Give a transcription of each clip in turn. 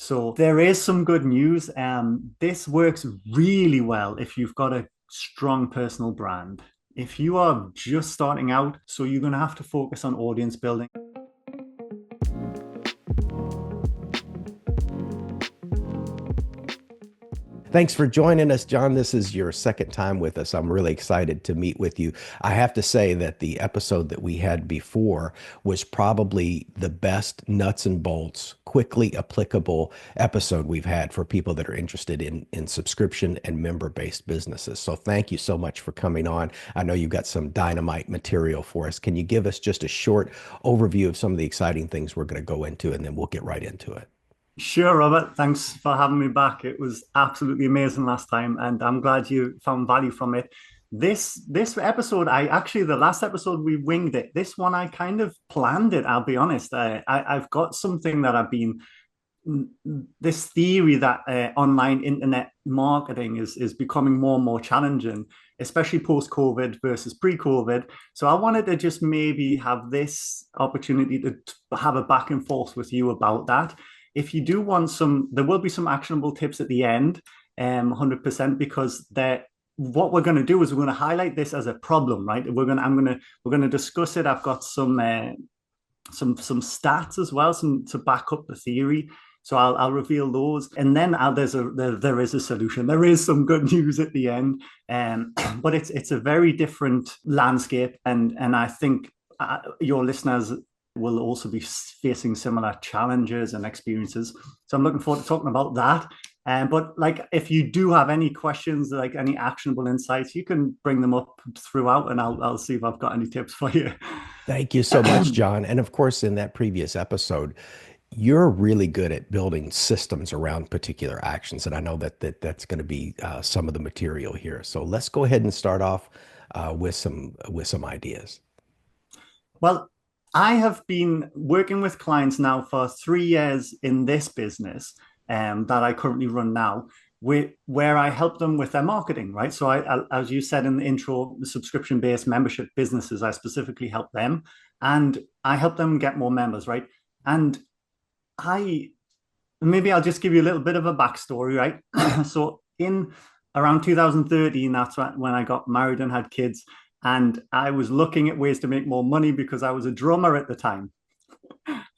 So there is some good news. This works really well if you've got a strong personal brand. If you are just starting out, so you're going to have to focus on audience building. Thanks for joining us, John. This is your second time with us. I'm really excited to meet with you. I have to say that the episode that we had before was probably the best nuts and bolts, quickly applicable episode we've had for people that are interested in subscription and member-based businesses. So thank you so much for coming on. I know you've got some dynamite material for us. Can you give us just a short overview of some of the exciting things we're going to go into, and then we'll get right into it? Sure, Robert. Thanks for having me back. It was absolutely amazing last time, and I'm glad you found value from it. This episode, I actually the last episode we winged it. This one I kind of planned it. I'll be honest. I've got something that I've been this theory that online internet marketing is becoming more and more challenging, especially post COVID versus pre COVID. So I wanted to just maybe have this opportunity to have a back and forth with you about that. If you do want some, there will be some actionable tips at the end, 100%, because what we're going to do is we're going to highlight this as a problem, right? We're going to discuss it. I've got some stats as well, some to back up the theory. So I'll reveal those, and then there is a solution. There is some good news at the end, but it's a very different landscape, and I think your listeners will also be facing similar challenges and experiences. So I'm looking forward to talking about that. But like, if you do have any questions, like any actionable insights, you can bring them up throughout, and I'll see if I've got any tips for you. Thank you so much, John. And of course, in that previous episode, you're really good at building systems around particular actions. And I know that's going to be some of the material here. So let's go ahead and start off with some ideas. Well, I have been working with clients now for 3 years in this business that I currently run now, where I help them with their marketing, right? So as you said in the intro, the subscription-based membership businesses, I specifically help them, and I help them get more members, right? And I maybe I'll just give you a little bit of a backstory, right? So in around 2013, that's when I got married and had kids. And I was looking at ways to make more money because I was a drummer at the time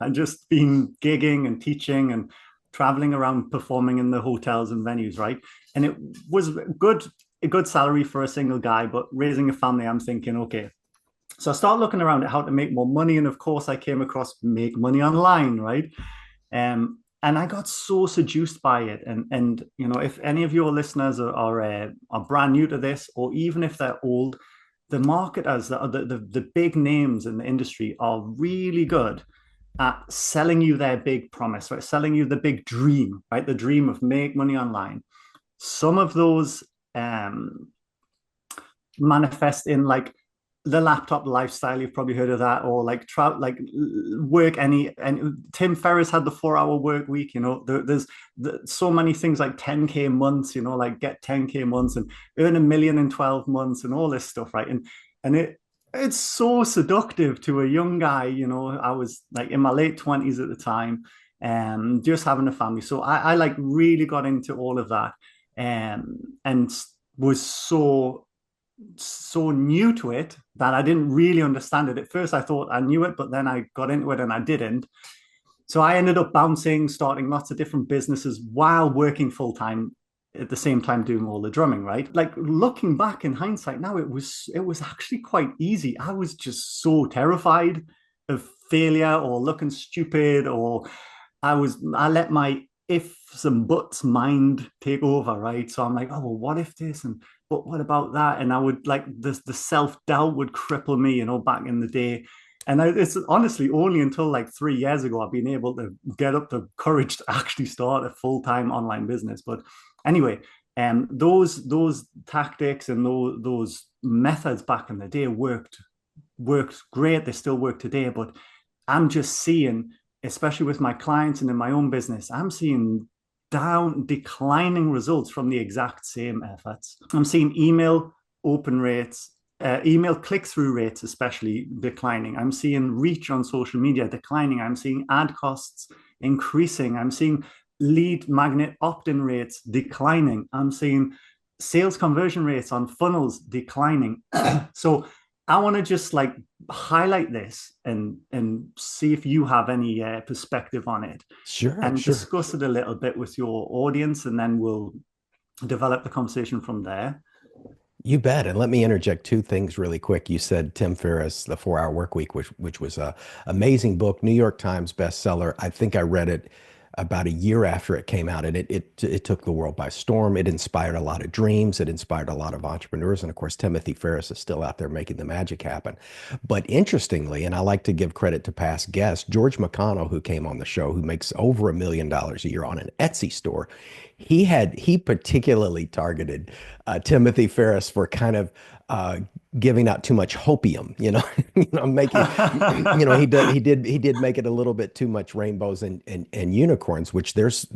and just been gigging and teaching and traveling around performing in the hotels and venues, right? And it was a good salary for a single guy, but raising a family, I'm thinking, okay. So I started looking around at how to make more money. And of course, I came across Make Money Online, right? And I got so seduced by it. And if any of your listeners are brand new to this, or even if they're old, the marketers, the big names in the industry are really good at selling you their big promise, right? Selling you the big dream, right? The dream of make money online. Some of those manifest in like the laptop lifestyle. You've probably heard of that, or like work any. And Tim Ferriss had the 4 hour work week. There's so many things like 10K months. Like get 10K months and earn 1 million in 12 months and all this stuff, right? And it's so seductive to a young guy. I was like in my late 20s at the time, and just having a family. So I like really got into all of that, and was so new to it that I didn't really understand it. At first, I thought I knew it, but then I got into it and I didn't. So I ended up bouncing, starting lots of different businesses while working full time at the same time doing all the drumming, right? Like looking back in hindsight now, it was actually quite easy. I was just so terrified of failure or looking stupid, or I let my ifs and buts mind take over, right? So I'm like, oh well, what if this, and but what about that? And I would like the self-doubt would cripple me, back in the day. And it's honestly only until like 3 years ago I've been able to get up the courage to actually start a full-time online business. But anyway, those tactics and those methods back in the day worked great. They still work today, but I'm just seeing, especially with my clients and in my own business, I'm seeing declining results from the exact same efforts. I'm seeing email open rates, email click-through rates especially declining. I'm seeing reach on social media declining. I'm seeing ad costs increasing. I'm seeing lead magnet opt-in rates declining. I'm seeing sales conversion rates on funnels declining. So I want to just like highlight this and see if you have any perspective on it Sure, and sure. discuss it a little bit with your audience, and then we'll develop the conversation from there. You bet. And let me interject two things really quick. You said Tim Ferriss, The 4 Hour Work Week, which was a amazing book, New York Times bestseller. I think I read it about a year after it came out, and it took the world by storm. It inspired a lot of dreams. It inspired a lot of entrepreneurs, and of course, Timothy Ferriss is still out there making the magic happen. But interestingly, and I like to give credit to past guests, George McConnell, who came on the show, who makes over $1 million a year on an Etsy store, he particularly targeted Timothy Ferriss for kind of giving out too much hopium, making, he did make it a little bit too much rainbows and unicorns, which there's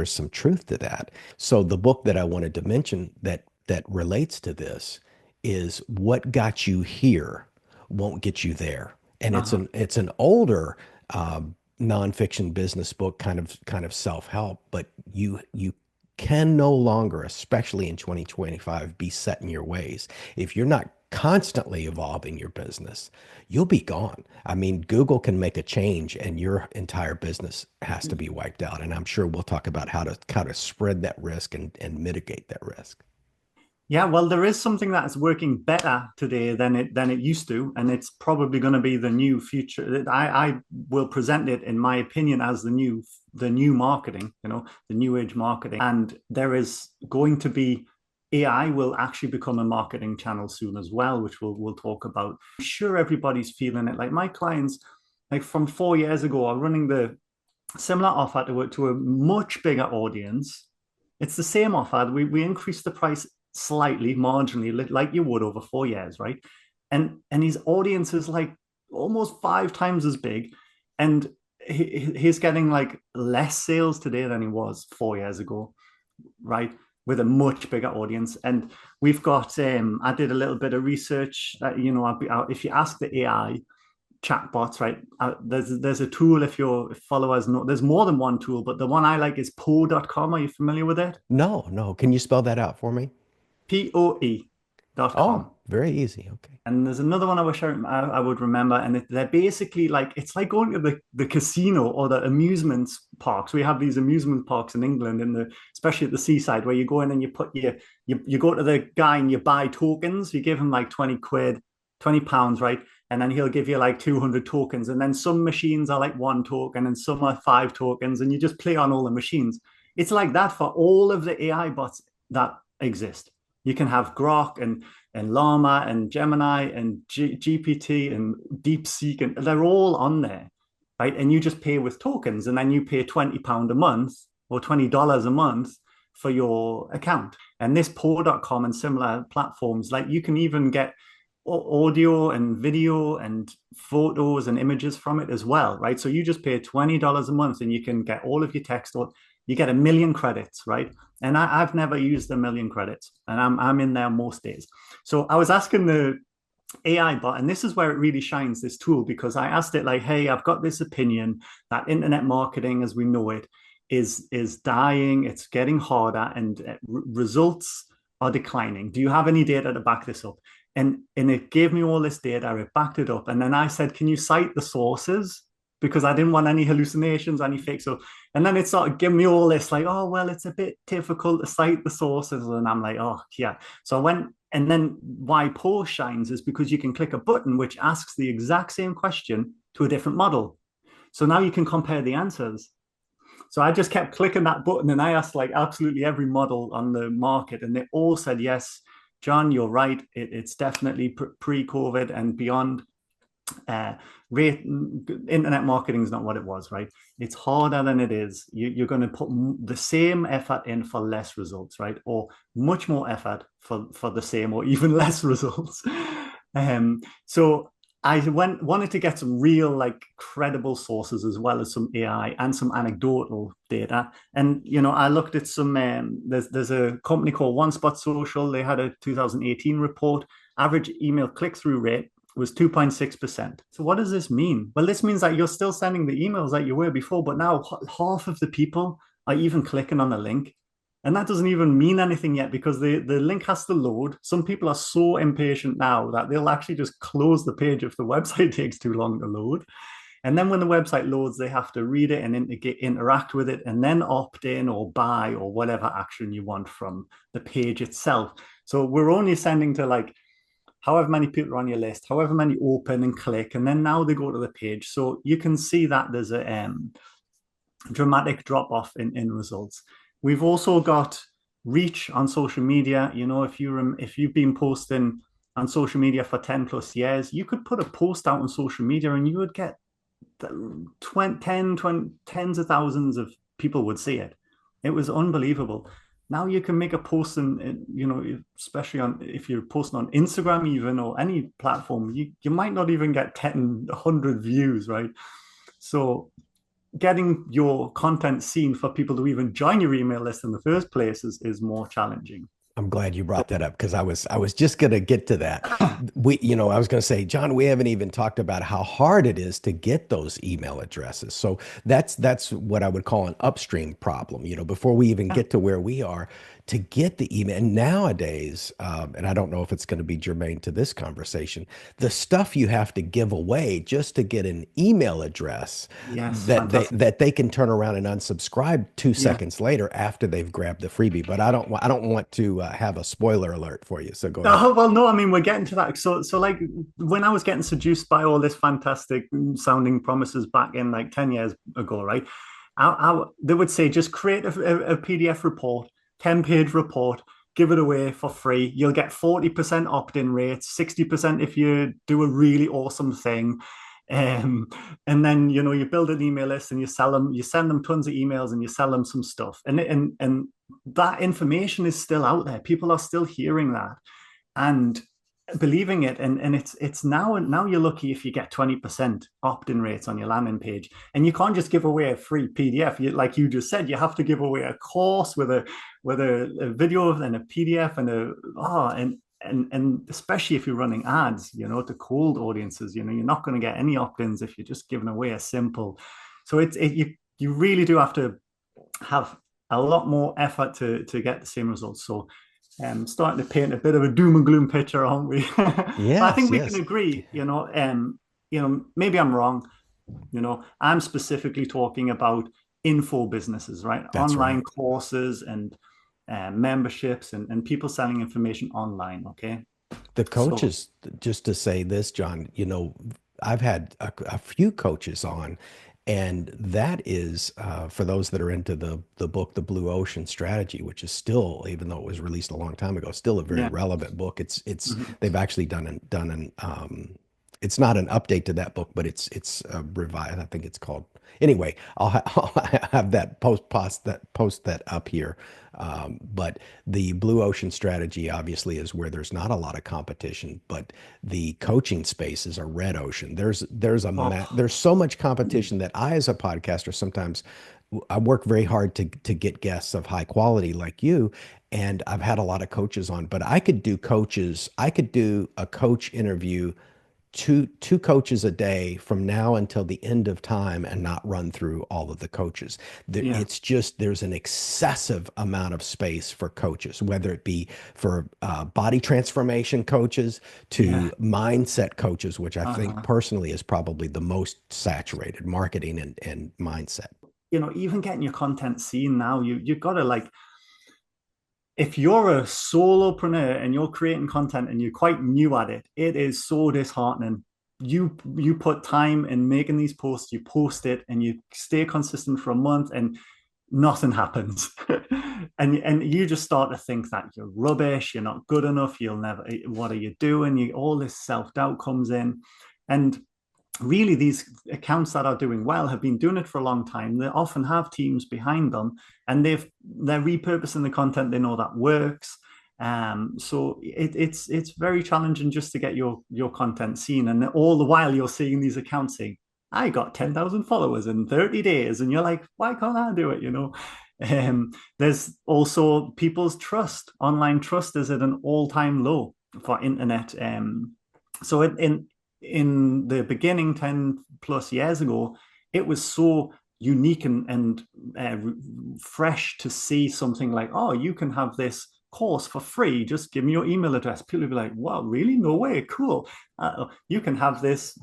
some truth to that. So the book that I wanted to mention that relates to this is What Got You Here Won't Get You There. And Uh-huh. it's an older nonfiction business book, kind of self-help, but you can no longer, especially in 2025, be set in your ways. If you're not constantly evolving your business, you'll be gone. I mean, Google can make a change and your entire business has to be wiped out. And I'm sure we'll talk about how to spread that risk and mitigate that risk. Yeah, well, there is something that is working better today than it used to, and it's probably going to be the new future. I will present it, in my opinion, as the new marketing, the new age marketing. And there is going to be AI will actually become a marketing channel soon as well, which we'll talk about. I'm sure everybody's feeling it. Like my clients, like from 4 years ago, are running the similar offer to a much bigger audience. It's the same offer. We increased the price slightly, marginally, like you would over 4 years, right? And his audience is like almost 5 times as big, and he's getting like less sales today than he was 4 years ago, right? With a much bigger audience. And we've got I did a little bit of research. If you ask the AI chatbots, right? There's a tool, if your followers know, there's more than one tool, but the one I like is Poe.com. Are you familiar with it? No, no. Can you spell that out for me? POE.com. Oh, very easy. Okay. And there's another one I wish I would remember. And they're basically like, it's like going to the casino or the amusement parks. We have these amusement parks in England, especially at the seaside, where you go in and you go to the guy and you buy tokens. You give him like 20 quid, £20, right? And then he'll give you like 200 tokens. And then some machines are like 1 token and some are 5 tokens. And you just play on all the machines. It's like that for all of the AI bots that exist. You can have Grok and Llama and Gemini and GPT and DeepSeek, and they're all on there, right? And you just pay with tokens, and then you pay £20 a month or $20 a month for your account. And this Poe.com and similar platforms, like you can even get audio and video and photos and images from it as well, right? So you just pay $20 a month and you can get all of your text, or you get 1 million credits, right? And I've never used 1 million credits, and I'm in there most days. So I was asking the AI bot, and this is where it really shines, this tool, because I asked it like, hey, I've got this opinion that internet marketing as we know it is dying, it's getting harder, and results are declining. Do you have any data to back this up? And it gave me all this data, it backed it up. And then I said, can you cite the sources? Because I didn't want any hallucinations, any fake. So, and then it started giving me all this, like, oh, well, it's a bit difficult to cite the sources. And I'm like, oh, yeah. So I went, and then why Poe shines is because you can click a button which asks the exact same question to a different model. So now you can compare the answers. So I just kept clicking that button and I asked like absolutely every model on the market, and they all said, yes, John, you're right. It's definitely pre-COVID and beyond. Rate internet marketing is not what it was, right? It's harder than it is. You're going to put the same effort in for less results, right? Or much more effort for the same or even less results. So I wanted to get some real, like, credible sources as well as some AI and some anecdotal data. And I looked at some. There's a company called OneSpot Social. They had a 2018 report. Average email click-through rate was 2.6%. So what does this mean? Well, this means that you're still sending the emails that you were before, but now half of the people are even clicking on the link. And that doesn't even mean anything yet because the link has to load. Some people are so impatient now that they'll actually just close the page if the website takes too long to load. And then when the website loads, they have to read it and interact with it and then opt in or buy or whatever action you want from the page itself. So we're only sending to like however many people are on your list, however many open and click, and then now they go to the page. So you can see that there's a dramatic drop off in results. We've also got reach on social media. You know, if you've been posting on social media for 10 plus years, you could put a post out on social media and you would get 20, tens of thousands of people would see it. It was unbelievable. Now you can make a post and you know, especially on if you're posting on Instagram even or any platform, you might not even get 10, 100 views, right? So getting your content seen for people to even join your email list in the first place is more challenging. I'm glad you brought that up because I was just going to get to that. I was going to say, John, we haven't even talked about how hard it is to get those email addresses. So that's what I would call an upstream problem. Before we even get to where we are, to get the email. And nowadays, and I don't know if it's going to be germane to this conversation, the stuff you have to give away just to get an email address that they can turn around and unsubscribe 2 seconds later after they've grabbed the freebie. But I don't want to have a spoiler alert for you. So go ahead. Oh, well, no, I mean, we're getting to that. So like when I was getting seduced by all this fantastic sounding promises back in like 10 years ago, right? They would say, just create a PDF report, 10-page report, give it away for free. You'll get 40% opt-in rates, 60% if you do a really awesome thing. And then, you build an email list and you send them tons of emails and you sell them some stuff. And that information is still out there. People are still hearing that and believing it. And it's now you're lucky if you get 20% opt-in rates on your landing page. And you can't just give away a free PDF. Like you just said, you have to give away a course with a video and a PDF and especially if you're running ads, to cold audiences, you're not going to get any opt-ins if you're just giving away a simple. So you really do have to have a lot more effort to get the same results. So starting to paint a bit of a doom and gloom picture, aren't we? Yes, I think we can agree, maybe I'm wrong. I'm specifically talking about info businesses, right? That's Online right. courses and memberships and people selling information online. Okay. The coaches, just to say this, John, I've had a few coaches on, and that is for those that are into the book, The Blue Ocean Strategy, which is still, even though it was released a long time ago, still a very relevant book. It's they've actually done an it's not an update to that book, but it's revised. I think it's called. Anyway, I'll have that post that up here. But the Blue Ocean Strategy obviously is where there's not a lot of competition, but the coaching space is a red ocean. There's so much competition that I, as a podcaster, sometimes I work very hard to get guests of high quality like you. And I've had a lot of coaches on, but I could do a coach interview, two coaches a day from now until the end of time and not run through all of the coaches. It's just, there's an excessive amount of space for coaches, whether it be for body transformation coaches to mindset coaches, which I think personally is probably the most saturated, marketing and mindset. Even getting your content seen now, you've got to if you're a solopreneur and you're creating content and you're quite new at it, it is so disheartening. You put time in making these posts, you post it and you stay consistent for a month and nothing happens. and you just start to think that you're rubbish, you're not good enough, you'll never, what are you doing? All this self-doubt comes in. And really, these accounts that are doing well have been doing it for a long time. They often have teams behind them, and they're repurposing the content they know that works. So it's very challenging just to get your content seen, and all the while you're seeing these accounts saying, "I got 10,000 followers in 30 days," and you're like, "Why can't I do it?" There's also people's trust. Online trust is at an all-time low for internet. So in the beginning, 10 plus years ago, it was so unique and fresh to see something like, oh, you can have this course for free. Just give me your email address. People will be like, wow, really? No way. Cool. You can have this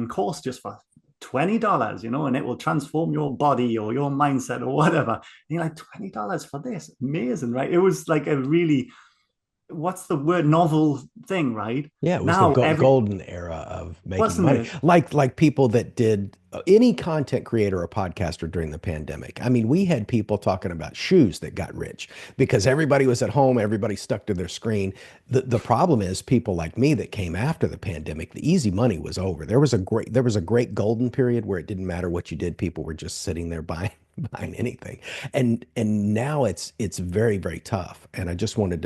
course just for $20, and it will transform your body or your mindset or whatever. And you're like, $20 for this? Amazing, right? It was like a really, what's the word, novel thing, right? Yeah, it was the Now every golden era of making wasn't money. it? Like people that did any content creator or podcaster during the pandemic. I mean, we had people talking about shoes that got rich because everybody was at home, everybody stuck to their screen. The problem is people like me that came after the pandemic, the easy money was over. There was a great golden period where it didn't matter what you did, people were just sitting there buying anything. And now it's very, very tough. And I just wanted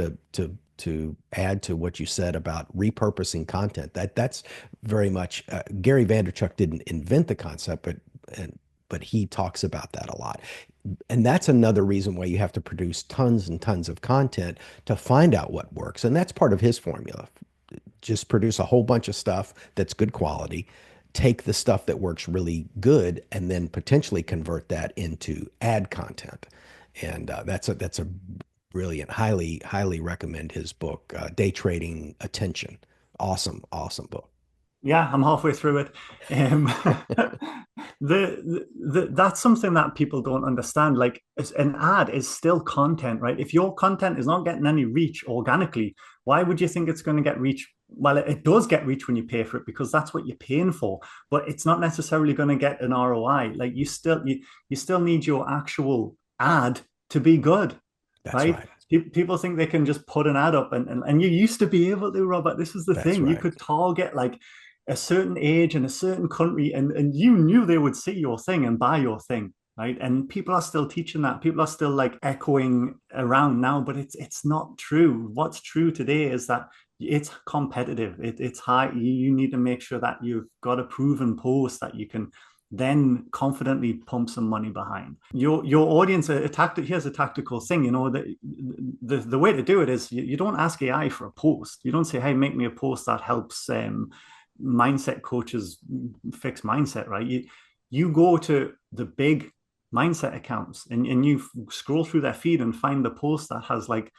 to add to what you said about repurposing content. That's very much Gary Vaynerchuk didn't invent the concept, but he talks about that a lot. And that's another reason why you have to produce tons and tons of content to find out what works. And that's part of his formula. Just produce a whole bunch of stuff that's good quality, take the stuff that works really good, and then potentially convert that into ad content. And that's a brilliant. Highly recommend his book, Day Trading Attention. Awesome, awesome book. Yeah, I'm halfway through it. Um, that's something that people don't understand. Like, an ad is still content, right? If your content is not getting any reach organically, why would you think it's going to get reach? Well, it does get reach when you pay for it because that's what you're paying for, but it's not necessarily going to get an ROI. Like, you still need your actual ad to be good, That's right? right. People think they can just put an ad up, and you used to be able to, Robert. This is the That's thing. You right. could target like a certain age and a certain country, and you knew they would see your thing and buy your thing, right? And people are still teaching that. People are still like echoing around now, but it's not true. What's true today is that it's competitive. It's high. You need to make sure that you've got a proven post that you can then confidently pump some money behind your audience. Here's a tactical thing. The way to do it is you don't ask AI for a post. You don't say, hey, make me a post that helps mindset coaches fix mindset, right? You go to the big mindset accounts, and you scroll through their feed and find the post that has like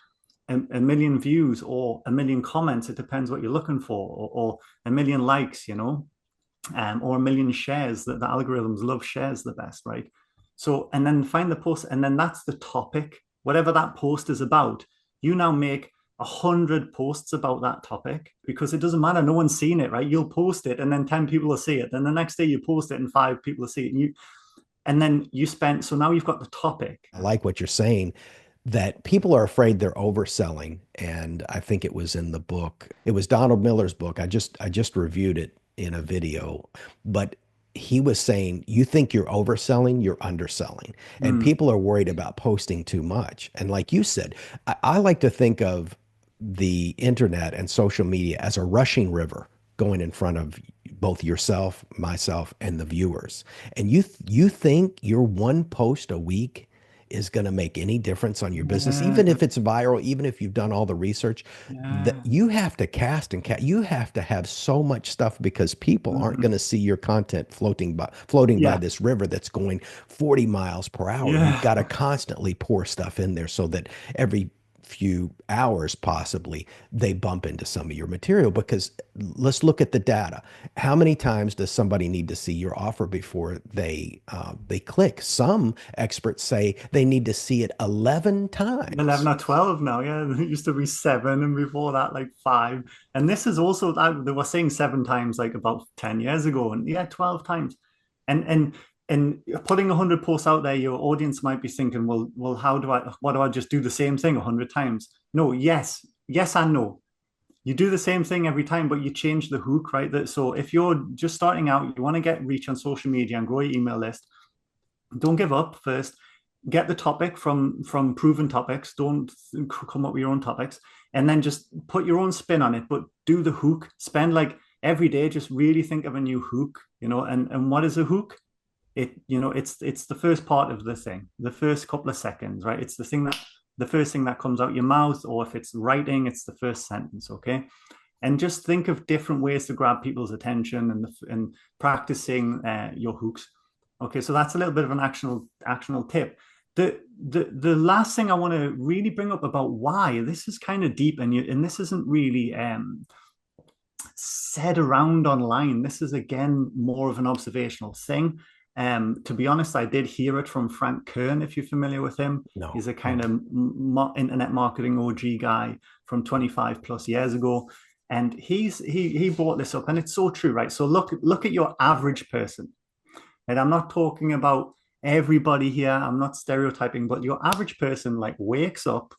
a million views or a million comments. It depends what you're looking for, or a million likes, or a million shares. That the algorithms love shares the best, right? So, and then find the post, and then that's the topic, whatever that post is about. You now make 100 posts about that topic, because it doesn't matter. No one's seen it, right? You'll post it, and then 10 people will see it. Then the next day you post it, and 5 people will see it. And then you spent. So now you've got the topic. I like what you're saying, that people are afraid they're overselling. And I think it was in the book. It was Donald Miller's book. I just reviewed it in a video, but he was saying, you think you're overselling, you're underselling. And Mm, people are worried about posting too much. And like you said, I like to think of the internet and social media as a rushing river going in front of both yourself, myself, and the viewers. And you think your one post a week is going to make any difference on your business, even yeah, if it's viral, even if you've done all the research, that yeah. you have to cast and cast. You have to have so much stuff because people aren't Mhm. going to see your content floating by Yeah, this river that's going 40 miles per hour. You've yeah. got to constantly pour stuff in there so that every few hours possibly they bump into some of your material. Because let's look at the data. How many times does somebody need to see your offer before they click? Some experts say they need to see it 11 11 times. or 12 now. Yeah, it used to be seven, and before that, like five. And this is also that they were saying 7 times like about 10 years ago, and yeah, 12 times. And putting 100 posts out there, your audience might be thinking, well, what do I just do the same thing 100 times? No, yes, and no. You do the same thing every time, but you change the hook, right? So if you're just starting out, you want to get reach on social media and grow your email list. Don't give up first. Get the topic from proven topics. Don't come up with your own topics, and then just put your own spin on it. But do the hook. Spend like every day, just really think of a new hook. And what is a hook? It's the first part of the thing, the first couple of seconds, right? It's the first thing that comes out your mouth, or if it's writing, it's the first sentence. Okay, and just think of different ways to grab people's attention, and practicing your hooks Okay, so that's a little bit of an actionable tip. The last thing I want to really bring up about why this is kind of deep, and this isn't really said around online. This is again more of an observational thing. To be honest, I did hear it from Frank Kern, if you're familiar with him. No. He's a kind of internet marketing OG guy from 25 plus years ago. And he brought this up, and it's so true, right? So look at your average person. And I'm not talking about everybody here. I'm not stereotyping, but your average person like wakes up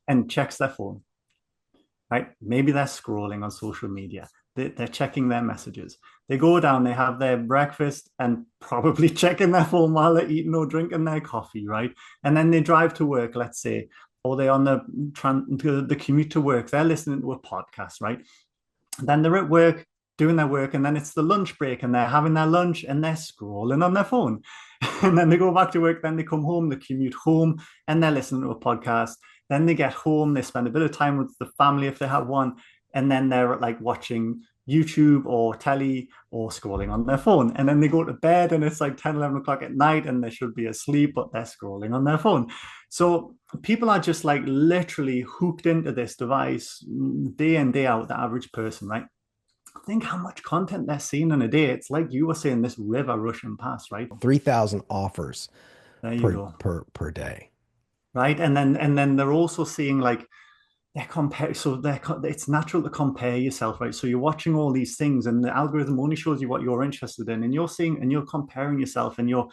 and checks their phone, right? Maybe they're scrolling on social media. They're checking their messages. They go down, they have their breakfast and probably checking their phone while they're eating or drinking their coffee, right? And then they drive to work, let's say, or they're on the commute to work. They're listening to a podcast, right? Then they're at work doing their work, and then it's the lunch break and they're having their lunch and they're scrolling on their phone. And then they go back to work, then they come home, they commute home, and they're listening to a podcast. Then they get home, they spend a bit of time with the family if they have one, and then they're like watching YouTube or telly or scrolling on their phone. And then they go to bed and it's like 10, 11 o'clock at night and they should be asleep, but they're scrolling on their phone. So people are just like literally hooked into this device day in, day out, the average person, right? Think how much content they're seeing in a day. It's like you were saying, this river rushing past, right? 3,000 offers There you go. per day. Right. And then they're also seeing like they're compare. So it's natural to compare yourself, right? So you're watching all these things and the algorithm only shows you what you're interested in, and you're seeing and you're comparing yourself, and you're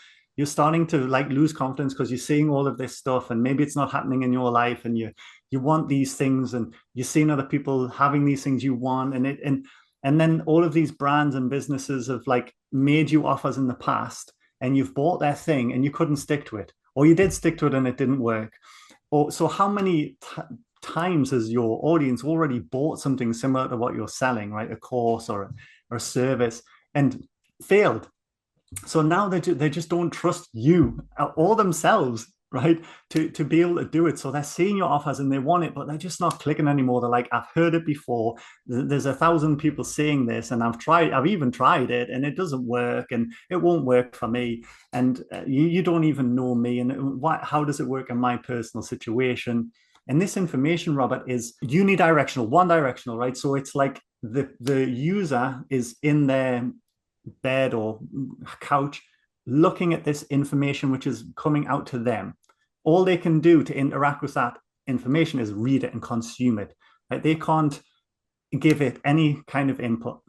starting to like lose confidence because you're seeing all of this stuff and maybe it's not happening in your life, and you want these things and you're seeing other people having these things you want, and then all of these brands and businesses have like made you offers in the past and you've bought their thing and you couldn't stick to it, or you did stick to it and it didn't work. Or so how many times has your audience already bought something similar to what you're selling, right? A course or a service, and failed. So now they just don't trust you or themselves, right? To be able to do it. So they're seeing your offers and they want it, but they're just not clicking anymore. They're like, I've heard it before. There's 1,000 people saying this, and I've even tried it, and it doesn't work, and it won't work for me. And you don't even know me, and how does it work in my personal situation? And this information, Robert, is unidirectional, one directional, right? So it's like the user is in their bed or couch looking at this information which is coming out to them. All they can do to interact with that information is read it and consume it. Right? They can't give it any kind of input.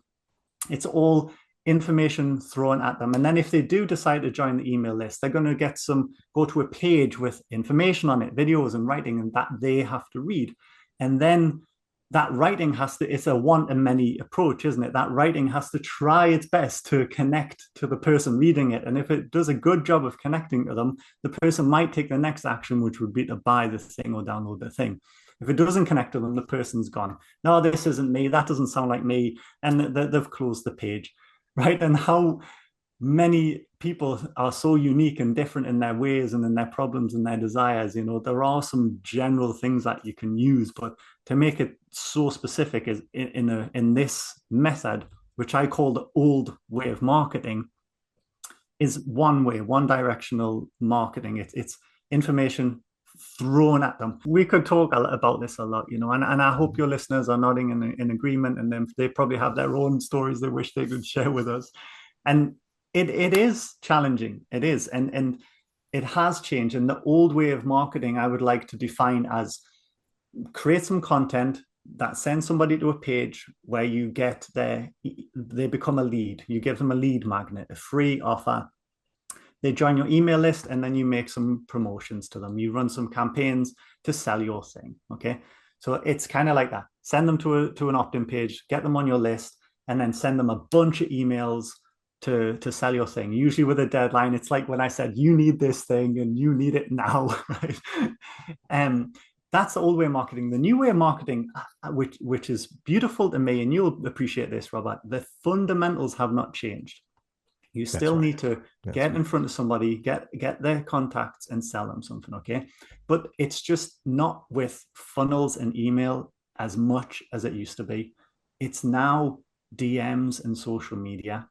It's all information thrown at them. And then if they do decide to join the email list, they're going to go to a page with information on it, videos and writing, and that they have to read. And then that writing it's a one-to-many approach, isn't it? That writing has to try its best to connect to the person reading it. And if it does a good job of connecting to them, the person might take the next action, which would be to buy the thing or download the thing. If it doesn't connect to them, the person's gone. No, this isn't me. That doesn't sound like me. And they've closed the page. Right. And how many people are so unique and different in their ways and in their problems and their desires. There are some general things that you can use, but to make it so specific is in this method, which I call the old way of marketing, is one way, one directional marketing. It's information thrown at them. We could talk about this a lot, and I hope your listeners are nodding in agreement, and then they probably have their own stories they wish they could share with us. And it is challenging. It is, and it has changed. And the old way of marketing, I would like to define as create some content that sends somebody to a page where they become a lead. You give them a lead magnet, a free offer. They join your email list, and then you make some promotions to them. You run some campaigns to sell your thing. Okay. So it's kind of like that. Send them to an opt-in page, get them on your list, and then send them a bunch of emails to sell your thing, usually with a deadline. It's like when I said, you need this thing and you need it now, right? That's the old way of marketing. The new way of marketing, which is beautiful to me, and you'll appreciate this, Robert, the fundamentals have not changed. You still need to get in front of somebody, get their contacts and sell them something, okay? But it's just not with funnels and email as much as it used to be. It's now DMs and social media,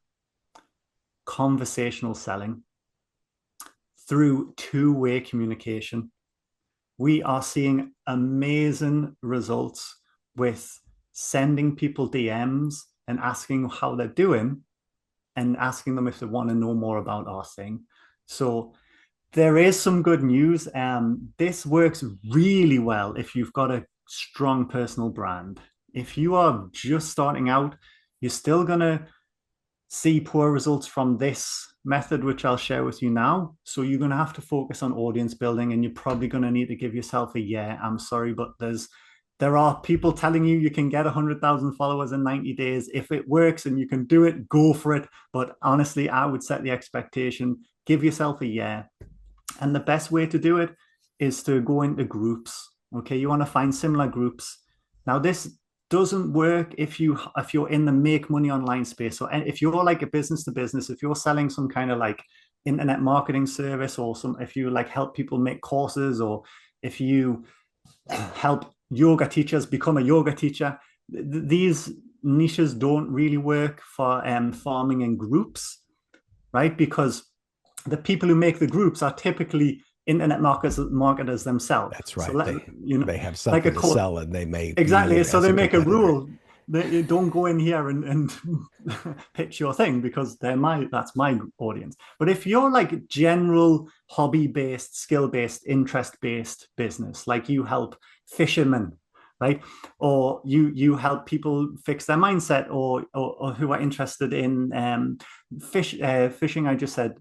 conversational selling, through two-way communication. We are seeing amazing results with sending people DMs and asking how they're doing and asking them if they want to know more about our thing. So there is some good news. This works really well if you've got a strong personal brand. If you are just starting out, you're still going to see poor results from this method, which I'll share with you now. So you're going to have to focus on audience building, and you're probably going to need to give yourself a year. I'm sorry, but there are people telling you can get 100,000 followers in 90 days. If it works and you can do it, go for it. But honestly, I would set the expectation, give yourself a year. And the best way to do it is to go into groups. Okay, you want to find similar groups. Now, this doesn't work if you're in the make money online space. So if you're like a business to business, if you're selling some kind of like internet marketing service, or if you like help people make courses, or if you help yoga teachers become a yoga teacher, these niches don't really work for farming in groups, right? Because the people who make the groups are typically internet marketers themselves. That's right. So they have something like to sell, and they may exactly. So they make a rule that you don't go in here and pitch your thing, because that's my audience. But if you're like general hobby-based, skill-based, interest-based business, like you help fishermen, right? Or you help people fix their mindset, or who are interested in fishing. I just said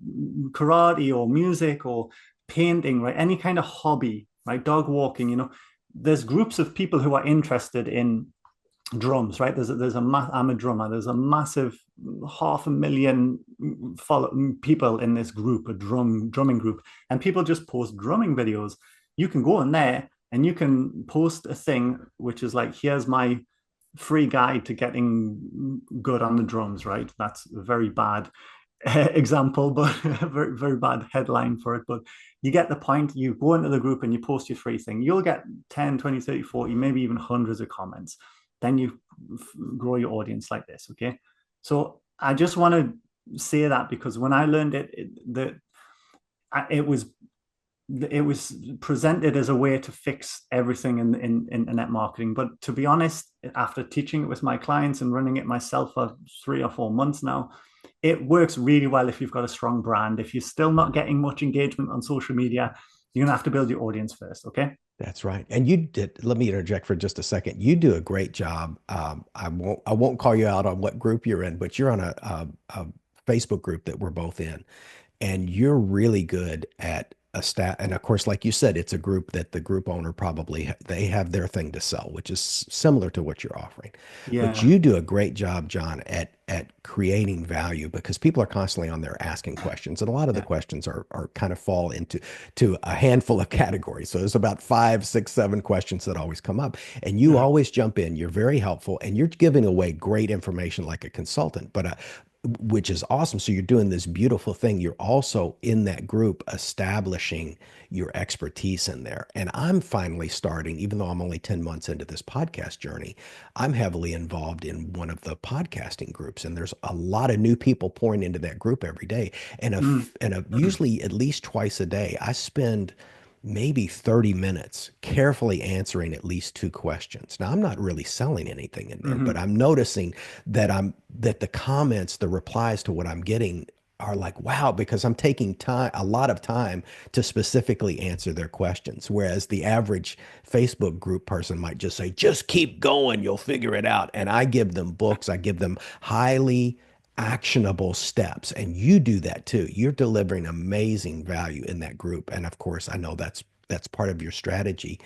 karate or music or painting, right? Any kind of hobby, right? Dog walking, there's groups of people who are interested in drums, right? I'm a drummer. There's a massive 500,000 people in this group, a drumming group, and people just post drumming videos. You can go in there and you can post a thing which is like, here's my free guide to getting good on the drums, right? That's a very bad example, but a very, very bad headline for it. But you get the point. You go into the group and you post your free thing. You'll get 10, 20, 30, 40, maybe even hundreds of comments. Then you grow your audience like this, okay? So I just want to say that, because when I learned it was presented as a way to fix everything in internet marketing. But to be honest, after teaching it with my clients and running it myself for 3 or 4 months now, it works really well if you've got a strong brand. If you're still not getting much engagement on social media, you're gonna have to build your audience first, okay? That's right. And let me interject for just a second. You do a great job. I won't call you out on what group you're in, but you're on a Facebook group that we're both in, and you're really good at and of course, like you said, it's a group that the group owner they have their thing to sell, which is similar to what you're offering. Yeah. But you do a great job, John, at creating value, because people are constantly on there asking questions, and a lot of the questions are kind of fall into a handful of categories. So there's about 5, 6, 7 questions that always come up, and you always jump in. You're very helpful, and you're giving away great information like a consultant, but which is awesome. So you're doing this beautiful thing. You're also in that group establishing your expertise in there. And I'm finally starting, even though I'm only 10 months into this podcast journey, I'm heavily involved in one of the podcasting groups. And there's a lot of new people pouring into that group every day. And usually at least twice a day, I spend maybe 30 minutes carefully answering at least 2 questions. Now, I'm not really selling anything in there, but I'm noticing that the comments, the replies to what I'm getting are like, wow, because I'm taking a lot of time to specifically answer their questions. Whereas the average Facebook group person might just say, just keep going, you'll figure it out. And I give them books, I give them highly actionable steps, and you do that too. You're delivering amazing value in that group, and of course I know that's part of your strategy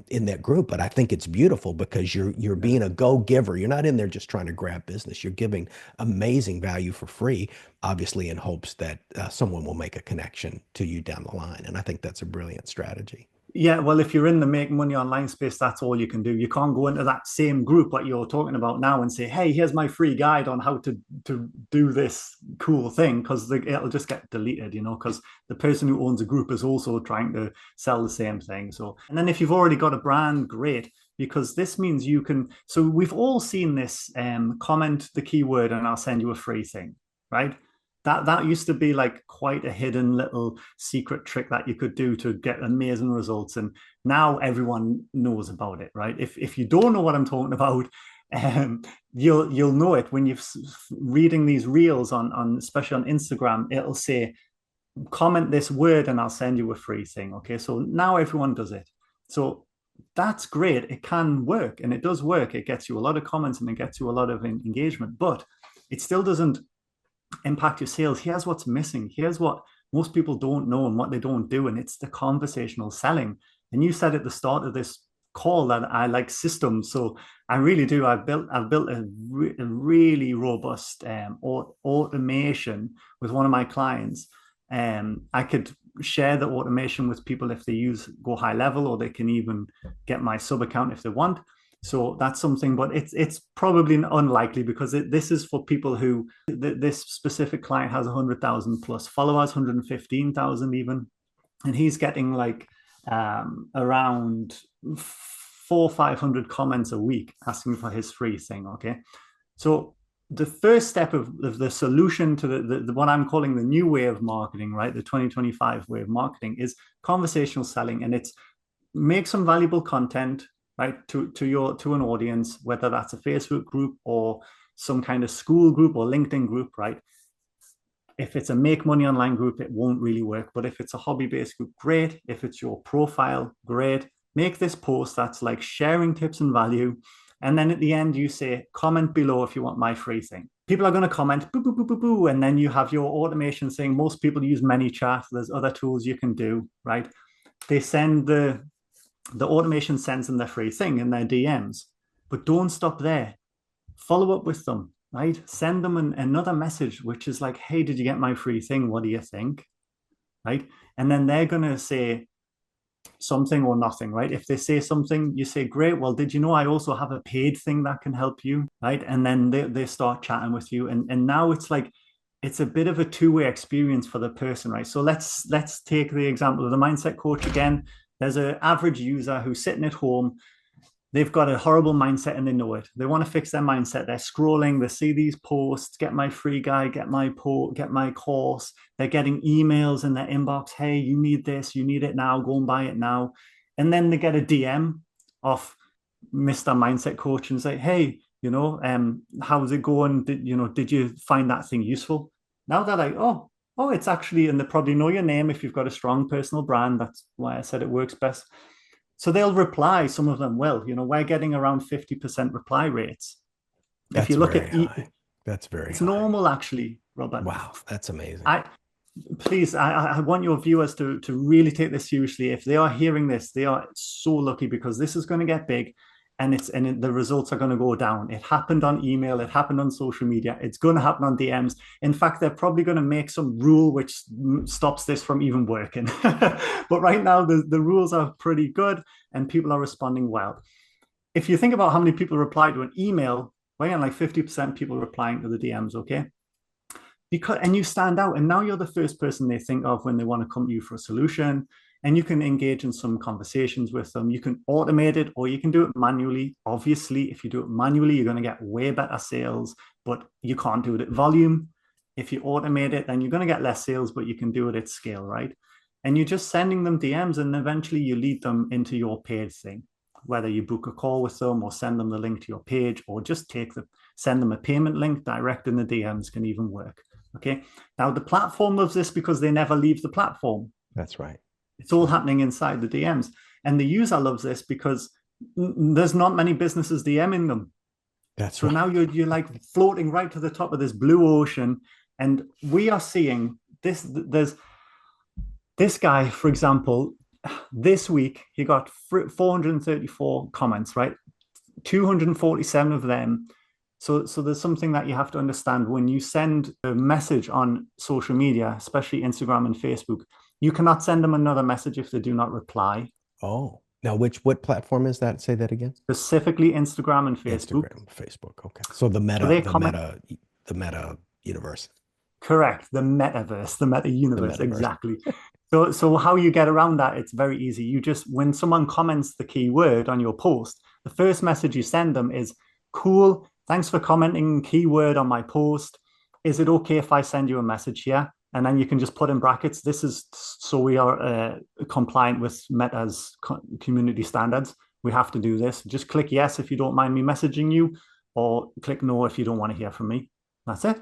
in that group. But I think it's beautiful because you're being a go-giver. You're not in there just trying to grab business. You're giving amazing value for free, obviously in hopes that someone will make a connection to you down the line. And I think that's a brilliant strategy. Yeah, well, if you're in the make money online space, that's all you can do. You can't go into that same group what you're talking about now and say, hey, here's my free guide on how to do this cool thing, because it'll just get deleted, because the person who owns a group is also trying to sell the same thing. So, and then if you've already got a brand, great, because this means you can. So we've all seen this comment the keyword and I'll send you a free thing, right? That used to be like quite a hidden little secret trick that you could do to get amazing results. And now everyone knows about it, right? If you don't know what I'm talking about, you'll know it when you're reading these reels on especially on Instagram. It'll say, comment this word and I'll send you a free thing. Okay, so now everyone does it. So that's great. It can work, and it does work. It gets you a lot of comments and it gets you a lot of engagement, but it still doesn't impact your sales. Here's what's missing. Here's what most people don't know and what they don't do, and it's the conversational selling. And you said at the start of this call that I like systems, so I really do. I've built a really robust automation with one of my clients. I could share the automation with people if they go high level, or they can even get my sub account if they want. So that's something, but it's probably unlikely, because this is for people who this specific client has 100,000 plus followers, 115,000 even, and he's getting like around 400-500 comments a week asking for his free thing. Okay, so the first step of the solution to the what I'm calling the new way of marketing, right, the 2025 way of marketing, is conversational selling, and it's make some valuable content, right, to an audience, whether that's a Facebook group or some kind of school group or LinkedIn group, right? If it's a make money online group, it won't really work. But if it's a hobby-based group, great. If it's your profile, great. Make this post that's like sharing tips and value. And then at the end, you say, comment below if you want my free thing. People are going to comment, boo, boo, boo, boo, boo. And then you have your automation saying most people use ManyChat. There's other tools you can do, right? They send the automation sends them their free thing in their DMs, but don't stop there. Follow up with them, right? Send them another message, which is like, hey, did you get my free thing? What do you think? Right? And then they're going to say something or nothing, right? If they say something, you say, great. Well, did you know I also have a paid thing that can help you, right? And then they start chatting with you. And now it's like, it's a bit of a two-way experience for the person, right? So let's take the example of the mindset coach again. There's an average user who's sitting at home. They've got a horrible mindset and they know it. They want to fix their mindset. They're scrolling. They see these posts, get my free guide, get my course. They're getting emails in their inbox. Hey, you need this. You need it now. Go and buy it now. And then they get a DM off Mr. Mindset Coach and say, hey, how's it going? Did you find that thing useful? Now they're like, oh, it's actually, and they probably know your name if you've got a strong personal brand. That's why I said it works best. So they'll reply. Some of them will. We're getting around 50% reply rates. If you look at that's very it's normal, actually, Robert. Wow, that's amazing. Please, I want your viewers to really take this seriously. If they are hearing this, they are so lucky, because this is going to get big. And the results are going to go down. It happened on email. It happened on social media. It's going to happen on DMs. In fact, they're probably going to make some rule which stops this from even working. But right now, the rules are pretty good and people are responding well. If you think about how many people reply to an email, we're getting like 50% people replying to the DMs, okay? And you stand out, and now you're the first person they think of when they want to come to you for a solution. And you can engage in some conversations with them. You can automate it, or you can do it manually. Obviously, if you do it manually, you're going to get way better sales, but you can't do it at volume. If you automate it, then you're going to get less sales, but you can do it at scale, right? And you're just sending them DMs, and eventually you lead them into your paid thing, whether you book a call with them or send them the link to your page, or just send them a payment link direct in the DMs can even work. Okay. Now the platform loves this because they never leave the platform. That's right. It's all happening inside the DMs. And the user loves this because there's not many businesses DMing them. That's so right. Now you're like floating right to the top of this blue ocean. And we are seeing this. There's this guy, for example, this week, he got 434 comments, right? 247 of them. So there's something that you have to understand. When you send a message on social media, especially Instagram and Facebook, you cannot send them another message if they do not reply. Oh, now what platform is that? Say that again. Specifically Instagram and Facebook. Facebook. Okay. So the Meta universe. Correct. The metaverse, the meta universe. Exactly. So how you get around that, it's very easy. You just, when someone comments the keyword on your post, the first message you send them is, cool, thanks for commenting keyword on my post. is it okay if I send you a message here? And then you can just put in brackets, this is so we are compliant with Meta's community standards. We have to do this. Just click yes if you don't mind me messaging you, or click no if you don't want to hear from me. That's it.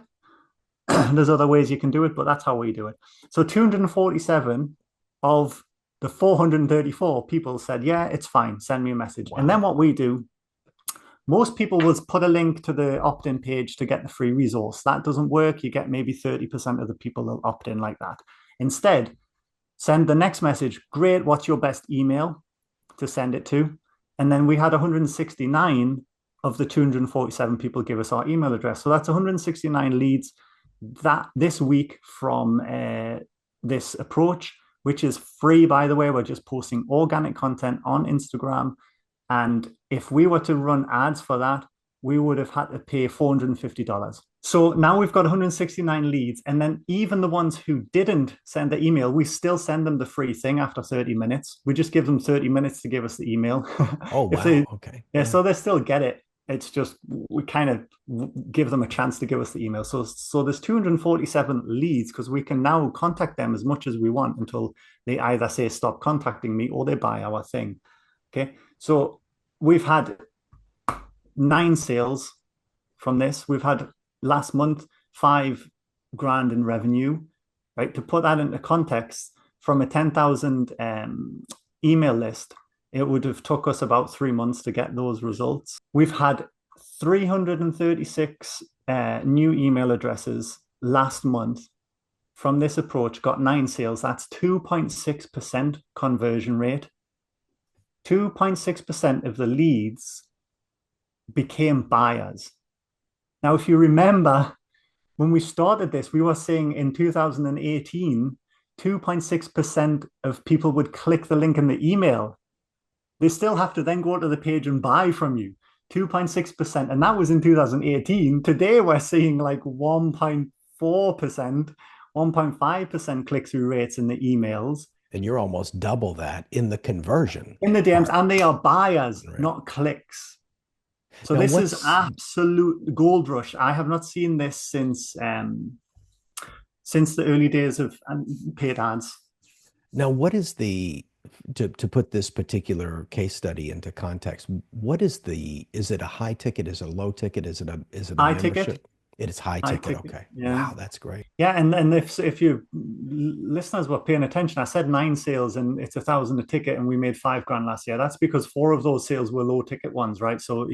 There's other ways you can do it, but that's how we do it. So 247 of the 434 people said, yeah, it's fine. Send me a message. Wow. And then what we do, most people will put a link to the opt-in page to get the free resource. That doesn't work. You get maybe 30% of the people that opt in like that. Instead, send the next message. Great. What's your best email to send it to? And then we had 169 of the 247 people give us our email address. So that's 169 leads that this week from this approach, which is free, by the way. We're just posting organic content on Instagram. And if we were to run ads for that, we would have had to pay $450. So now we've got 169 leads. And then even the ones who didn't send the email, we still send them the free thing after 30 minutes. We just give them 30 minutes to give us the email. Oh, wow. Okay. Yeah, so they still get it. It's just we kind of give them a chance to give us the email. So there's 247 leads because we can now contact them as much as we want until they either say stop contacting me or they buy our thing. Okay. So we've had 9 sales from this. We've had last month $5,000 in revenue, right? To put that into context, from a 10,000 email list, it would have took us about 3 months to get those results. We've had 336 new email addresses last month from this approach, got 9 sales. That's 2.6% conversion rate. 2.6% of the leads became buyers. Now, if you remember, when we started this, we were saying in 2018, 2.6% of people would click the link in the email. They still have to then go to the page and buy from you. 2.6%. And that was in 2018. Today, we're seeing like 1.4%, 1.5% click-through rates in the emails. And you're almost double that in the conversion. In the DMs, and they are buyers, right, not clicks. So now this is absolute gold rush. I have not seen this since the early days of paid ads. Now, what is to put this particular case study into context, is it a high ticket? Is it a low ticket? Is it a high membership? Ticket? It is high ticket. Okay. Yeah. Wow, that's great. Yeah, and if you listeners were paying attention, I said 9 sales and it's $1,000 a ticket, and we made $5,000 last year. That's because 4 of those sales were low ticket ones, right? So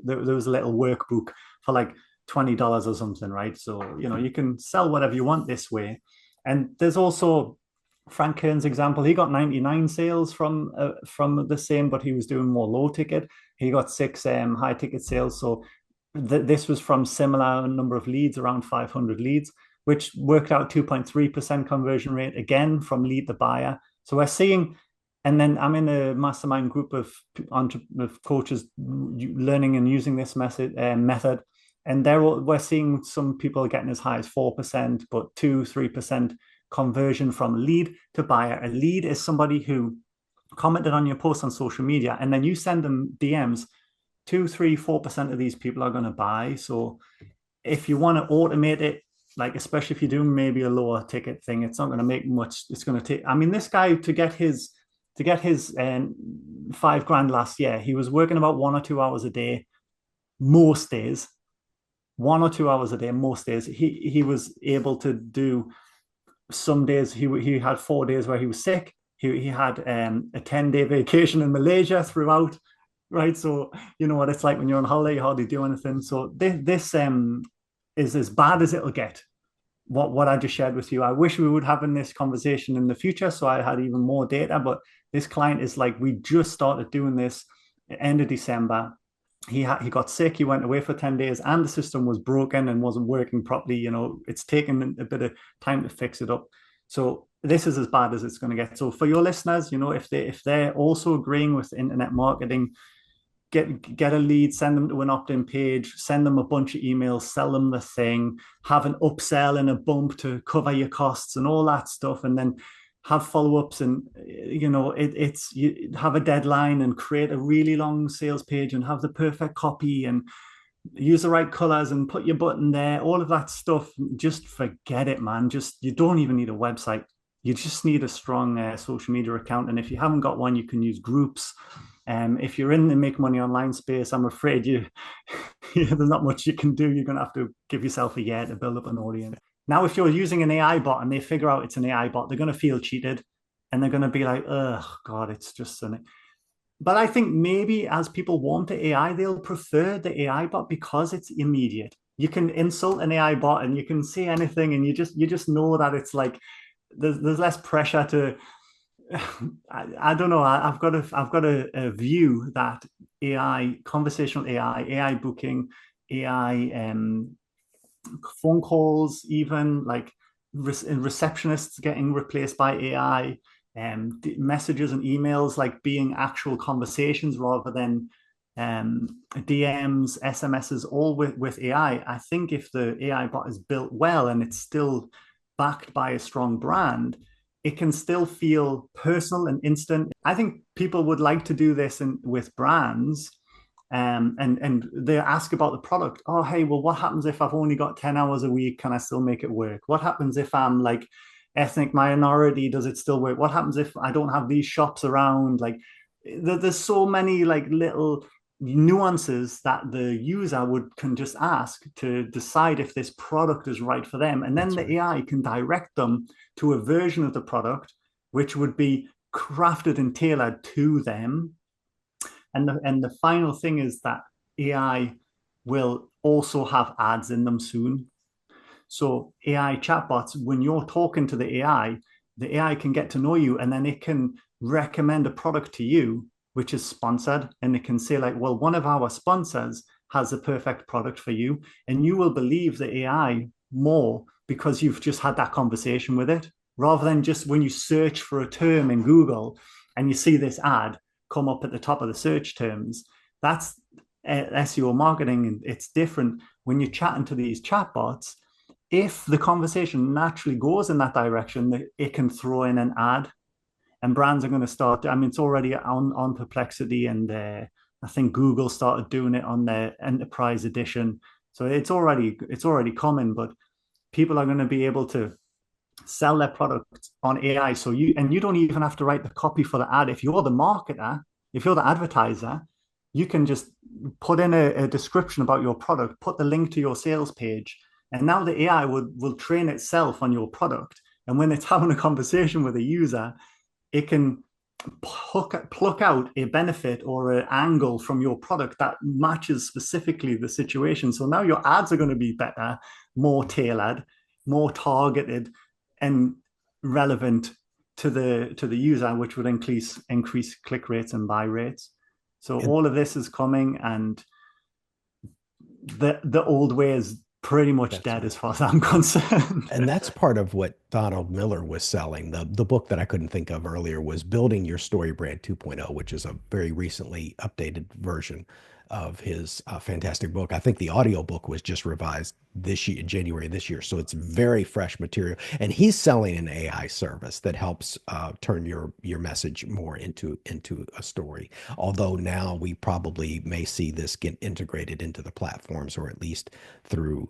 there was a little workbook for like $20 or something, right? So you can sell whatever you want this way. And there's also Frank Kern's example. He got 99 sales from the same, but he was doing more low ticket. He got 6 high ticket sales. So this was from similar number of leads, around 500 leads, which worked out 2.3% conversion rate, again, from lead to buyer. So we're seeing, and then I'm in a mastermind group of coaches learning and using this method, and we're seeing some people getting as high as 4%, but 2-3% conversion from lead to buyer. A lead is somebody who commented on your post on social media, and then you send them DMs. 2-4% of these people are going to buy. So if you want to automate it, like especially if you're doing maybe a lower ticket thing, it's not going to make much. It's going to take, I mean, this guy to get his $5,000 last year, he was working about 1 or 2 hours a day, most days. 1 or 2 hours a day, most days. He was able to do, some days he had 4 days where he was sick. He had a 10-day vacation in Malaysia throughout. Right, so you know what it's like when you're on holiday, you hardly do anything. So this is as bad as it'll get. What I just shared with you. I wish we would have in this conversation in the future, so I had even more data. But this client is like, we just started doing this at the end of December. He got sick. He went away for 10 days, and the system was broken and wasn't working properly. It's taken a bit of time to fix it up. So this is as bad as it's going to get. So for your listeners, if they're also agreeing with internet marketing, get a lead, send them to an opt-in page, send them a bunch of emails, sell them the thing, have an upsell and a bump to cover your costs and all that stuff, and then have follow-ups, and you have a deadline and create a really long sales page and have the perfect copy and use the right colors and put your button there, all of that stuff. Just forget it, man. Just, you don't even need a website. You just need a strong social media account. And if you haven't got one, you can use groups. If you're in the make money online space, I'm afraid there's not much you can do. You're going to have to give yourself a year to build up an audience. Now, if you're using an AI bot and they figure out it's an AI bot, they're going to feel cheated and they're going to be like, oh, God, it's just an. But I think maybe as people want the AI, they'll prefer the AI bot because it's immediate. You can insult an AI bot and you can say anything, and you just know that it's like there's less pressure to. I don't know. I've got a view that AI, conversational AI booking, AI phone calls, even like receptionists getting replaced by AI, messages and emails like being actual conversations rather than DMs, SMSs, all with AI. I think if the AI bot is built well and it's still backed by a strong brand, it can still feel personal and instant. I think people would like to do this with brands, and they ask about the product. Oh, hey, well, what happens if I've only got 10 hours a week? Can I still make it work? What happens if I'm like ethnic minority? Does it still work? What happens if I don't have these shops around? Like, there's so many like little nuances that the user can just ask to decide if this product is right for them. And then the AI can direct them to a version of the product which would be crafted and tailored to them. And the final thing is that AI will also have ads in them soon. So AI chatbots, when you're talking to the AI can get to know you, and then it can recommend a product to you which is sponsored, and it can say like, well, one of our sponsors has a perfect product for you, and you will believe the AI more because you've just had that conversation with it, rather than just when you search for a term in Google and you see this ad come up at the top of the search terms. That's SEO marketing, and it's different when you're chatting to these chatbots. If the conversation naturally goes in that direction, it can throw in an ad, and brands are going to start. I mean, it's already on Perplexity, and I think Google started doing it on their enterprise edition. So it's already coming, but people are going to be able to sell their product on AI. So you don't even have to write the copy for the ad. If you're the marketer, if you're the advertiser, you can just put in a description about your product, put the link to your sales page, and now the AI will train itself on your product. And when it's having a conversation with a user, it can pluck out a benefit or an angle from your product that matches specifically the situation. So now your ads are going to be better, more tailored, more targeted, and relevant to the user, which would increase click rates and buy rates. So And, all of this is coming, and the old way is pretty much that's dead right. as far as I'm concerned. And that's part of what Donald Miller was selling. The book that I couldn't think of earlier was Building Your Story Brand 2.0, which is a very recently updated version of his fantastic book. I think the audio book was just revised this year, January this year. So it's very fresh material. And he's selling an AI service that helps turn your message more into a story. Although now we probably may see this get integrated into the platforms, or at least through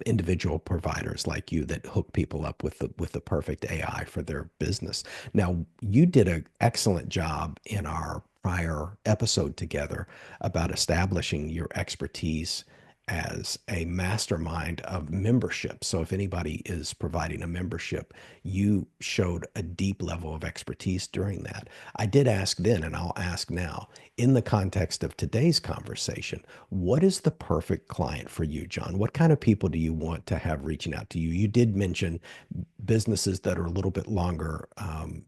individual providers like you that hook people up with the perfect AI for their business. Now, you did an excellent job in our prior episode together about establishing your expertise as a mastermind of membership. So if anybody is providing a membership, you showed a deep level of expertise during that. I did ask then, and I'll ask now, in the context of today's conversation, what is the perfect client for you, John? What kind of people do you want to have reaching out to you? You did mention businesses that are a little bit longer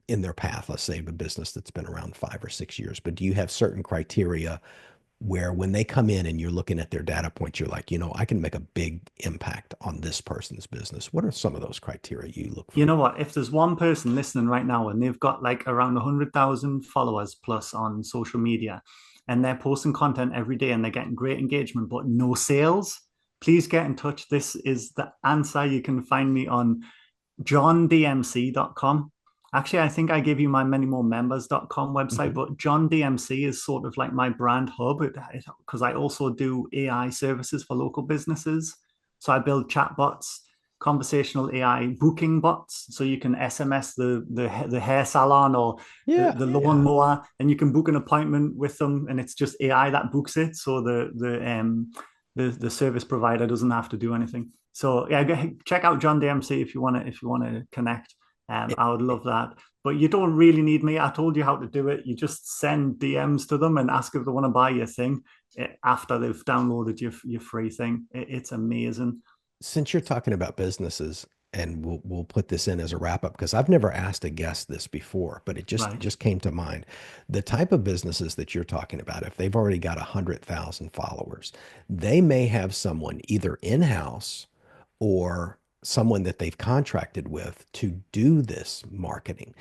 in their path, let's say a business that's been around 5 or 6 years, but do you have certain criteria where when they come in and you're looking at their data points, you're like, I can make a big impact on this person's business? What are some of those criteria you look You for? know what? If there's one person listening right now and they've got like around 100,000 followers plus on social media, and they're posting content every day and they're getting great engagement, but no sales, please get in touch. This is the answer. You can find me on johndmc.com. Actually, I think I gave you my manymoremembers.com website, Mhm. but John DMC is sort of like my brand hub because I also do AI services for local businesses. So I build chatbots, conversational AI booking bots, so you can SMS the hair salon or Yeah, the yeah. lawnmower, and you can book an appointment with them, and it's just AI that books it. So the service provider doesn't have to do anything. So yeah, check out John DMC if you want to connect. I would love that. But you don't really need me. I told you how to do it. You just send DMs to them and ask if they want to buy your thing after they've downloaded your free thing. It's amazing. Since you're talking about businesses, and we'll put this in as a wrap up because I've never asked a guest this before, but it just Right. just came to mind. The type of businesses that you're talking about, if they've already got 100,000 followers, they may have someone either in-house or someone that they've contracted with to do this marketing.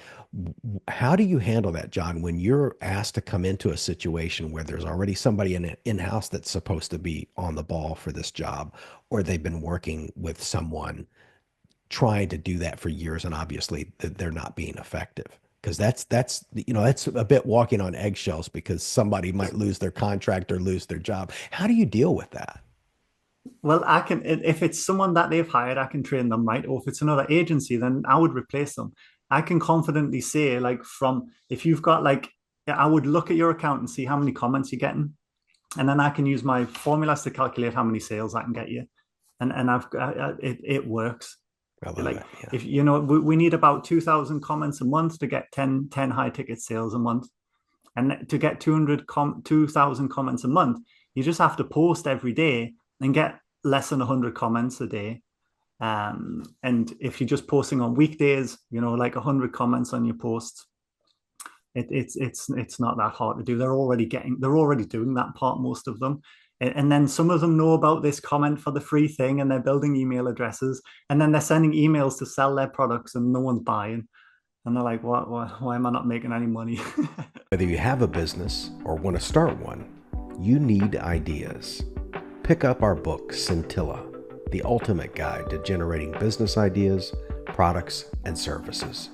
How do you handle that, John, when you're asked to come into a situation where there's already somebody in-house that's supposed to be on the ball for this job, or they've been working with someone trying to do that for years, and obviously they're not being effective? Because that's a bit walking on eggshells because somebody might lose their contract or lose their job. How do you deal with that? Well, I can if it's someone that they've hired, I can train them, right? Or if it's another agency, then I would replace them. I can confidently say, like, from if you've got like, yeah, I would look at your account and see how many comments you're getting, and then I can use my formulas to calculate how many sales I can get you, and it works. I love Like it. Yeah. if you know we need about 2,000 comments a month to get ten high ticket sales a month, and to get 2,000 comments a month, you just have to post every day and get less than 100 comments a day. And if you're just posting on weekdays, like 100 comments on your posts, it's not that hard to do. They're already doing that part, most of them. And then some of them know about this comment for the free thing, and they're building email addresses, and then they're sending emails to sell their products, and no one's buying. And they're like, why am I not making any money? Whether you have a business or want to start one, you need ideas. Pick up our book, Scintilla, the ultimate guide to generating business ideas, products, and services.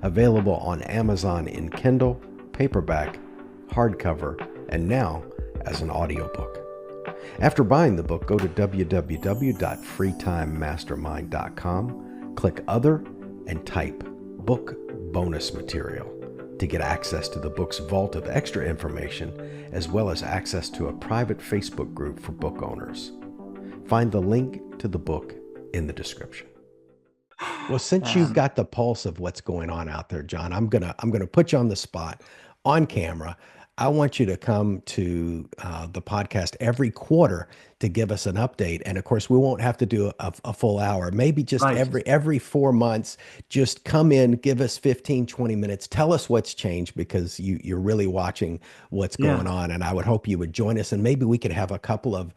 Available on Amazon in Kindle, paperback, hardcover, and now as an audiobook. After buying the book, go to www.freetimemastermind.com, click Other, and type Book Bonus Material to get access to the book's vault of extra information, as well as access to a private Facebook group for book owners. Find the link to the book in the description. Well, since you've um, got the pulse of what's going on out there, John, I'm gonna put you on the spot, on camera. I want you to come to the podcast every quarter to give us an update. And of course, we won't have to do a full hour. Maybe just right. every 4 months, just come in, give us 15, 20 minutes, tell us what's changed because you're really watching what's going Yeah. on. And I would hope you would join us. And maybe we could have a couple of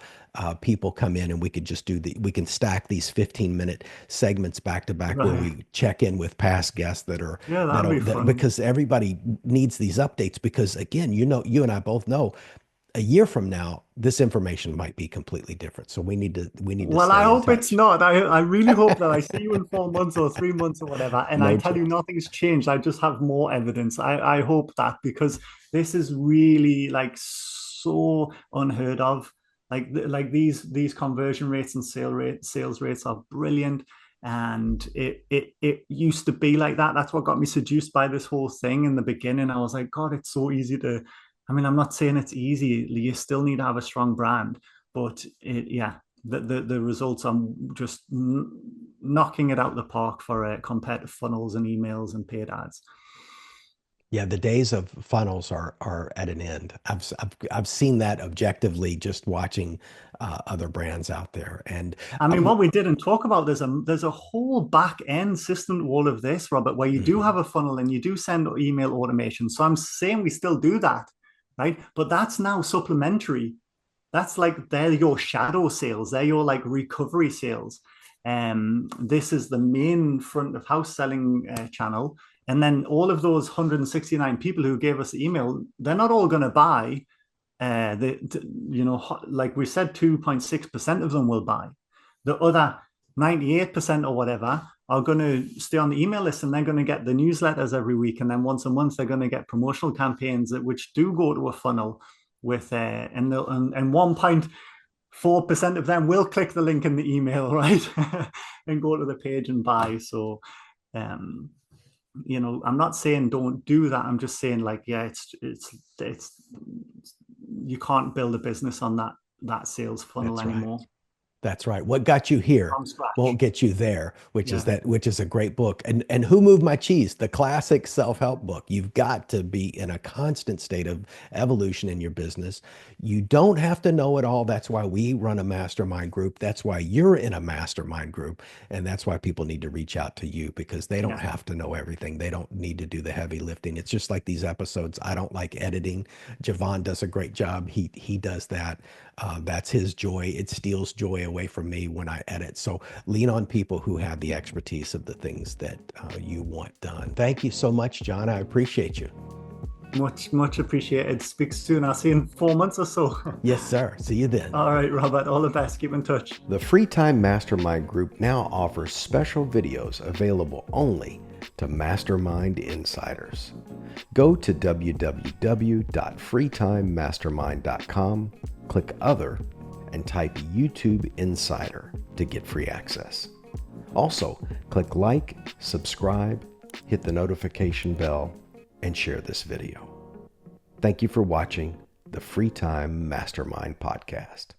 people come in and we could just we can stack these 15-minute segments back to back where Right. we check in with past guests Yeah, that'd be fun. because everybody needs these updates because again, you and I both know a year from now, this information might be completely different. So we need to Well, I stay in hope it's touch. not. I really hope that I see you in 4 months or 3 months or whatever, and I No tell you chance. nothing's changed. I just have more evidence. I hope that because this is really like so unheard of. Like these conversion rates and sales rates are brilliant. And it used to be like that. That's what got me seduced by this whole thing in the beginning. I was like, God, it's so easy to. I mean, I'm not saying it's easy. You still need to have a strong brand, but yeah, the results are just knocking it out the park for compared to funnels and emails and paid ads. Yeah, the days of funnels are at an end. I've seen that objectively just watching other brands out there. And I mean, um, what we didn't talk about, there's a whole back end system to all of this, Robert, where you do mhm. have a funnel and you do send email automation. So I'm saying we still do that, right? But that's now supplementary. That's like they're your shadow sales. They're your like recovery sales. This is the main front of house selling channel. And then all of those 169 people who gave us the email, they're not all going to buy. Like we said, 2.6% of them will buy. The other 98% or whatever are going to stay on the email list, and they're going to get the newsletters every week. And then once a month, they're going to get promotional campaigns which do go to a funnel with, and 1.4% of them will click the link in the email, right? and go to the page and buy. So, I'm not saying don't do that. I'm just saying, like, yeah, it's you can't build a business on that sales funnel anymore. That's right. What got you here From scratch won't get you there, which is a great book. And Who Moved My Cheese, the classic self-help book. You've got to be in a constant state of evolution in your business. You don't have to know it all. That's why we run a mastermind group. That's why you're in a mastermind group. And that's why people need to reach out to you, because they don't have to know everything. They don't need to do the heavy lifting. It's just like these episodes. I don't like editing. Javon does a great job. He does that. That's his joy. It steals joy away from me when I edit. So lean on people who have the expertise of the things that you want done. Thank you so much, John. I appreciate you. Much appreciated. Speak soon. I'll see you in 4 months or so. Yes, sir. See you then. All right, Robert. All the best. Keep in touch. The Free Time Mastermind Group now offers special videos available only to Mastermind Insiders. Go to www.freetimemastermind.com, click Other, and type YouTube Insider to get free access. Also, click like, subscribe, hit the notification bell, and share this video. Thank you for watching the Free Time Mastermind Podcast.